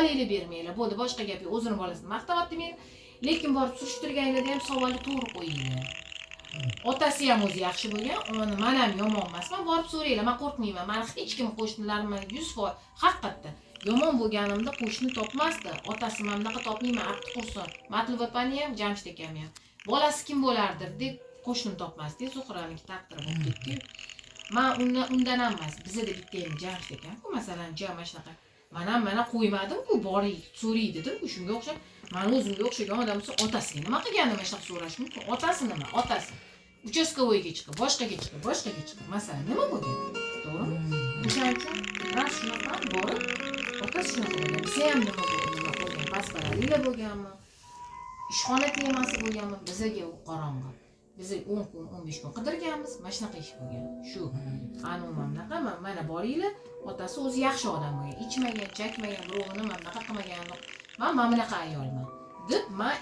savolingni bermanglar. Bo'ldi, boshqa gap yo'q. O'zini bolasini maqtayapti men. Lekin borib surishtirganinglarda ham savolni to'g'ri qo'yinglar. Otasi ham o'zi yaxshi bo'lgan, men ham yomon emasman. Borib so'ranglar, men qo'rqmayman. Men hech kim qo'shnilarim 100% haqiqatda yomon bo'lganimda qo'shni topmasdi. Otasi men bunaqa topmayman, abdi qursin. Matluba opani ham, Jamshid akam ham. Bolasi kim bo'lardir deb qo'shnim topmasdi. Zuhraning taqdiri bo'lib ketdi. Men undan emas. Bizda bitta endi Jamshid akam-ku, masalan, mana shunaqa. Mana qo'ymadim-ku, boring, so'ray dedim-ku, shunga o'xshab. Men o'zimga o'xshagan odam bo'lsa, otasiga nima qilganini shunaqa so'rash mumkin. Otasi nima? Otasi uchastkovoyga chiqib, boshqaga chiqib. Masalan, nima bo'lgan? To'g'rimi? O'shaning uchun ras shunaqa borib, otasi shunaqa bo'lgan. Biz ham nima bo'lgan? Pasparalila bo'lganmi? Ishxona temasi bo'lganmi? Bizga u qorong'i. Biz 10 kun, 15 kun qidirganmiz, mana shunaqa ish bo'lgan. Shu. Anumaqa mana boringlar, otasi o'zi yaxshi odam bo'lgan. Ichmagan, chakmagan, birovni bunaqa qilmagan. Men bunaqa ayolman. Deb men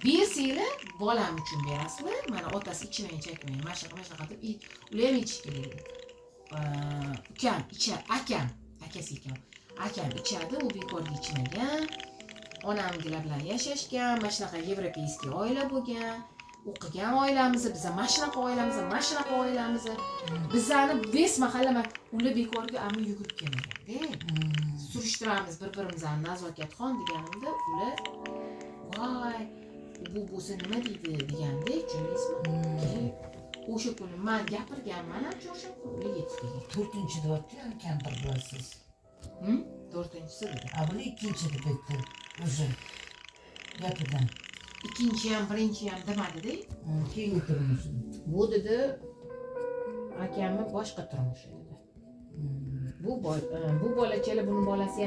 bersanglar, bolam uchun berasizlar. Mana otasi ichmagan, chakmagan, mana shunaqa deb ular ham ichish kerak. Ukam ichar, akasi ekan. Akam ichadi, u bekorga ichmagan. Onamgilar bilan yashashgan, mana shunaqa yevropeyskiy oila bo'lgan. O'qigan oilamiz, biz mana shunaqa oilamiz. Bizlarni bes mahalla ular bekorga amma yugurib kelmagan-da. Surishtiramiz bir-birimizdan nazokatxon deganimda ular voy, bu bo'lsa nima deydi deganda, tushundingizmi? O'sha kuni men gapirganman, o'sha kuni yetib kelgan. 4-chi deyapti, kampir bo'lasiz. 4-chisi dedi. Buni 2-chi deb aytdi. O'sha gapidan. Ikkinchi ham, birinchi ham demadi-da. Keyingi turmush. Bu dedi, akamni boshqa turmush dedi. Bu bolachalar, buni bolasi